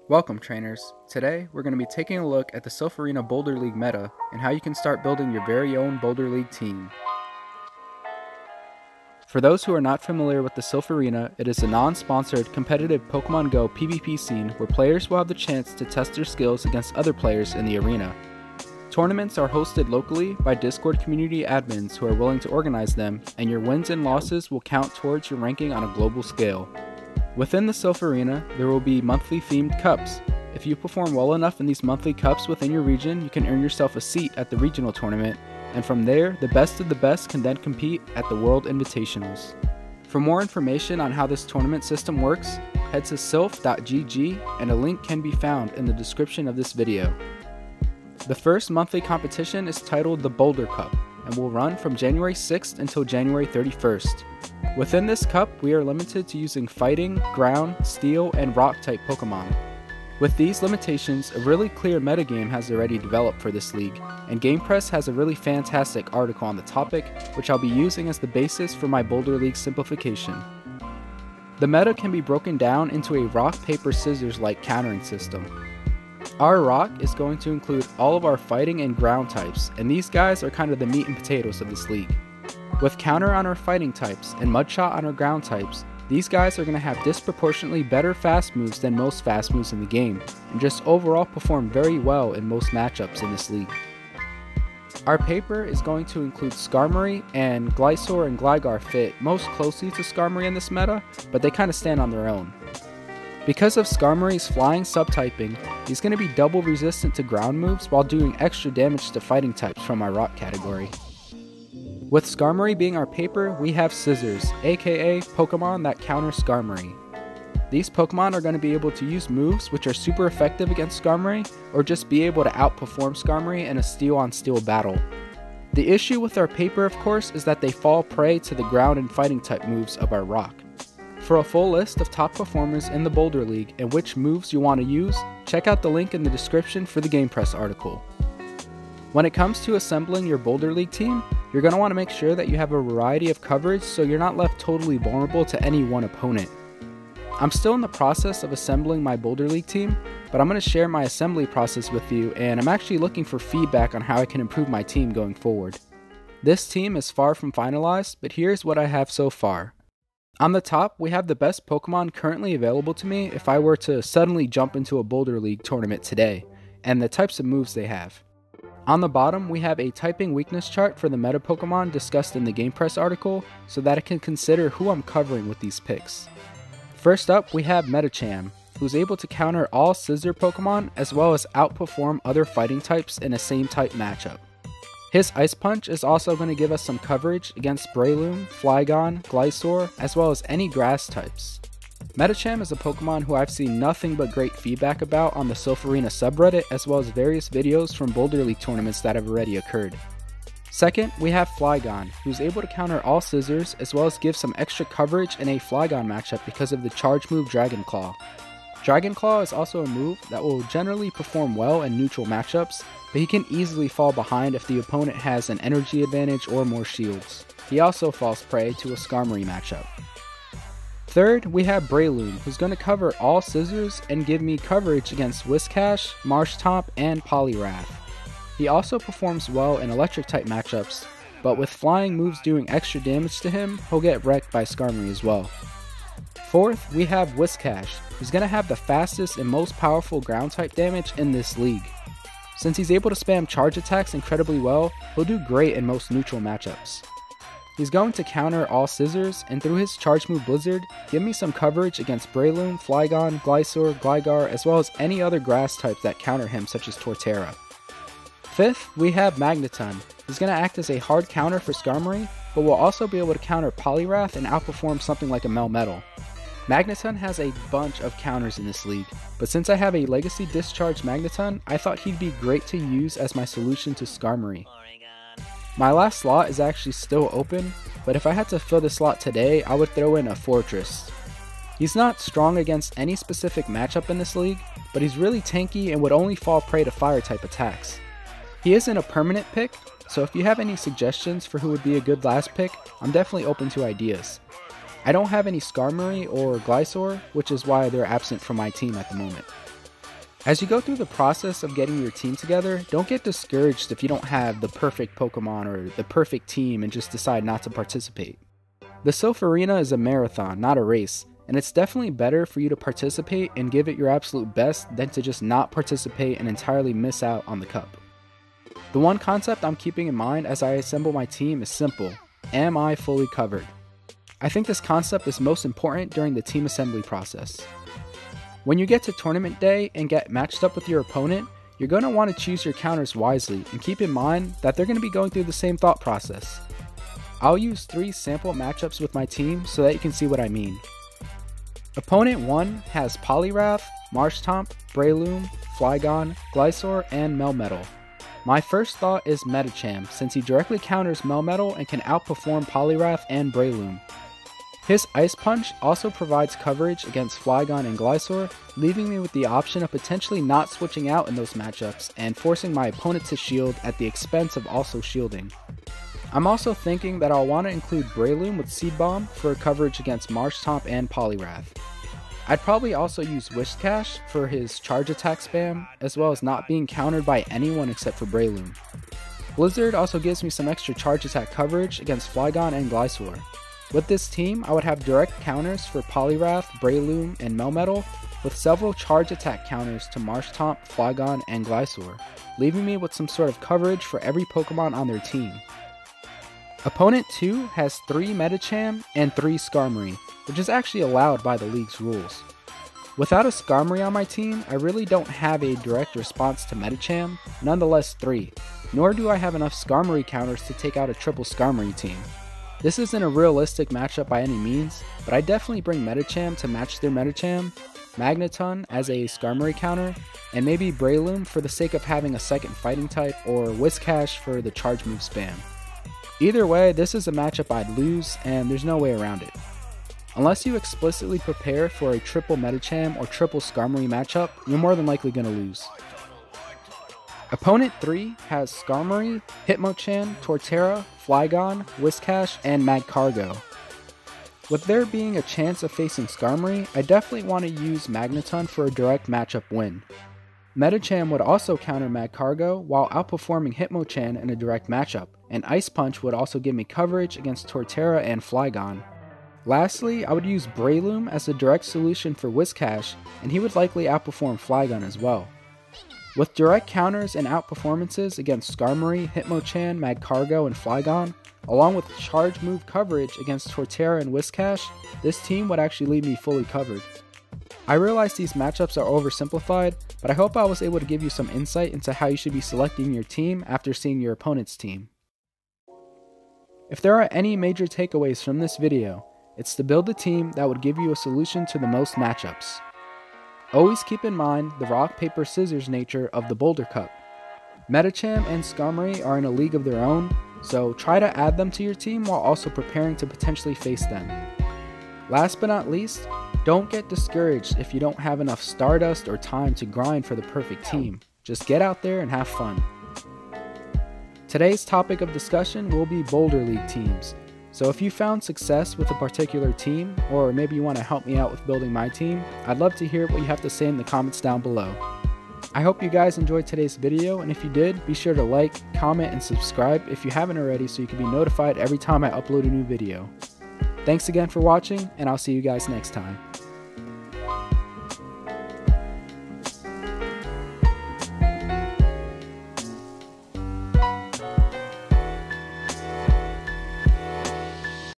Welcome trainers. Today we're going to be taking a look at the Silph Arena Boulder League meta and how you can start building your very own Boulder League team. For those who are not familiar with the Silph Arena, it is a non-sponsored competitive Pokemon Go PvP scene where players will have the chance to test their skills against other players in the arena. Tournaments are hosted locally by Discord community admins who are willing to organize them, and your wins and losses will count towards your ranking on a global scale. Within the Silph Arena, there will be monthly themed cups. If you perform well enough in these monthly cups within your region, you can earn yourself a seat at the regional tournament, and from there, the best of the best can then compete at the World Invitationals. For more information on how this tournament system works, head to silph.gg and a link can be found in the description of this video. The first monthly competition is titled the Boulder Cup and will run from January 6th until January 31st. Within this cup, we are limited to using fighting, ground, steel, and rock type Pokemon. With these limitations, a really clear metagame has already developed for this league, and Gamepress has a really fantastic article on the topic, which I'll be using as the basis for my Boulder League simplification. The meta can be broken down into a rock, paper, scissors like countering system. Our rock is going to include all of our fighting and ground types, and these guys are kind of the meat and potatoes of this league. With counter on our fighting types and mudshot on our ground types, these guys are going to have disproportionately better fast moves than most fast moves in the game, and just overall perform very well in most matchups in this league. Our paper is going to include Skarmory, and Gliscor and Gligar fit most closely to Skarmory in this meta, but they kind of stand on their own. Because of Skarmory's flying subtyping, he's going to be double resistant to ground moves while doing extra damage to fighting types from our rock category. With Skarmory being our paper, we have Scissors, aka Pokemon that counter Skarmory. These Pokemon are going to be able to use moves which are super effective against Skarmory, or just be able to outperform Skarmory in a steel on steel battle. The issue with our paper, of course, is that they fall prey to the ground and fighting type moves of our rock. For a full list of top performers in the Boulder League and which moves you want to use, check out the link in the description for the Gamepress article. When it comes to assembling your Boulder League team, you're going to want to make sure that you have a variety of coverage so you're not left totally vulnerable to any one opponent. I'm still in the process of assembling my Boulder League team, but I'm going to share my assembly process with you, and I'm actually looking for feedback on how I can improve my team going forward. This team is far from finalized, but here's what I have so far. On the top, we have the best Pokemon currently available to me if I were to suddenly jump into a Boulder League tournament today, and the types of moves they have. On the bottom, we have a typing weakness chart for the meta Pokemon discussed in the Gamepress article so that I can consider who I'm covering with these picks. First up, we have Medicham, who's able to counter all scissor Pokemon as well as outperform other fighting types in a same type matchup. His Ice Punch is also going to give us some coverage against Breloom, Flygon, Gliscor, as well as any grass types. Medicham is a Pokemon who I've seen nothing but great feedback about on the Silph Arena subreddit as well as various videos from Boulder League tournaments that have already occurred. Second, we have Flygon, who's able to counter all scissors as well as give some extra coverage in a Flygon matchup because of the charge move Dragon Claw. Dragon Claw is also a move that will generally perform well in neutral matchups, but he can easily fall behind if the opponent has an energy advantage or more shields. He also falls prey to a Skarmory matchup. Third, we have Breloom, who's going to cover all scissors and give me coverage against Whiscash, Marshtomp, and Poliwrath. He also performs well in electric type matchups, but with flying moves doing extra damage to him, he'll get wrecked by Skarmory as well. Fourth, we have Whiscash, who's going to have the fastest and most powerful ground type damage in this league. Since he's able to spam charge attacks incredibly well, he'll do great in most neutral matchups. He's going to counter all scissors, and through his charge move Blizzard, give me some coverage against Breloom, Flygon, Gliscor, Gligar, as well as any other grass types that counter him such as Torterra. Fifth, we have Magneton. He's going to act as a hard counter for Skarmory, but will also be able to counter Poliwrath and outperform something like a Melmetal. Magneton has a bunch of counters in this league, but since I have a Legacy Discharge Magneton, I thought he'd be great to use as my solution to Skarmory. My last slot is actually still open, but if I had to fill the slot today, I would throw in a Fortress. He's not strong against any specific matchup in this league, but he's really tanky and would only fall prey to fire type attacks. He isn't a permanent pick, so if you have any suggestions for who would be a good last pick, I'm definitely open to ideas. I don't have any Skarmory or Gliscor, which is why they're absent from my team at the moment. As you go through the process of getting your team together, don't get discouraged if you don't have the perfect Pokemon or the perfect team and just decide not to participate. The Silph Arena is a marathon, not a race, and it's definitely better for you to participate and give it your absolute best than to just not participate and entirely miss out on the cup. The one concept I'm keeping in mind as I assemble my team is simple: am I fully covered? I think this concept is most important during the team assembly process. When you get to tournament day and get matched up with your opponent, you're going to want to choose your counters wisely and keep in mind that they're going to be going through the same thought process. I'll use 3 sample matchups with my team so that you can see what I mean. Opponent 1 has Poliwrath, Marshtomp, Breloom, Flygon, Glysaur, and Melmetal. My first thought is Medicham, since he directly counters Melmetal and can outperform Poliwrath and Breloom. His Ice Punch also provides coverage against Flygon and Glysaur, leaving me with the option of potentially not switching out in those matchups and forcing my opponent to shield at the expense of also shielding. I'm also thinking that I'll want to include Breloom with Seed Bomb for coverage against Marshtomp and Poliwrath. I'd probably also use Whiscash for his charge attack spam, as well as not being countered by anyone except for Breloom. Blizzard also gives me some extra charge attack coverage against Flygon and Glysaur. With this team, I would have direct counters for Poliwrath, Breloom, and Melmetal, with several charge attack counters to Marshtomp, Flygon, and Glysaur, leaving me with some sort of coverage for every Pokemon on their team. Opponent 2 has 3 Medicham and 3 Skarmory, which is actually allowed by the league's rules. Without a Skarmory on my team, I really don't have a direct response to Medicham, nonetheless 3, nor do I have enough Skarmory counters to take out a triple Skarmory team. This isn't a realistic matchup by any means, but I definitely bring Medicham to match their Medicham, Magneton as a Skarmory counter, and maybe Breloom for the sake of having a second fighting type, or Whiscash for the charge move spam. Either way, this is a matchup I'd lose, and there's no way around it. Unless you explicitly prepare for a triple Medicham or triple Skarmory matchup, you're more than likely going to lose. Opponent 3 has Skarmory, Hitmonchan, Torterra, Flygon, Whiscash, and Magcargo. With there being a chance of facing Skarmory, I definitely want to use Magneton for a direct matchup win. Medicham would also counter Magcargo while outperforming Hitmonchan in a direct matchup, and Ice Punch would also give me coverage against Torterra and Flygon. Lastly, I would use Breloom as a direct solution for Whiscash, and he would likely outperform Flygon as well. With direct counters and outperformances against Skarmory, Hitmonchan, Magcargo, and Flygon, along with charge move coverage against Torterra and Whiscash, this team would actually leave me fully covered. I realize these matchups are oversimplified, but I hope I was able to give you some insight into how you should be selecting your team after seeing your opponent's team. If there are any major takeaways from this video, it's to build a team that would give you a solution to the most matchups. Always keep in mind the rock, paper, scissors nature of the Boulder Cup. Medicham and Skarmory are in a league of their own, so try to add them to your team while also preparing to potentially face them. Last but not least, don't get discouraged if you don't have enough Stardust or time to grind for the perfect team. Just get out there and have fun. Today's topic of discussion will be Boulder League teams. So if you found success with a particular team, or maybe you want to help me out with building my team, I'd love to hear what you have to say in the comments down below. I hope you guys enjoyed today's video, and if you did, be sure to like, comment, and subscribe if you haven't already so you can be notified every time I upload a new video. Thanks again for watching, and I'll see you guys next time.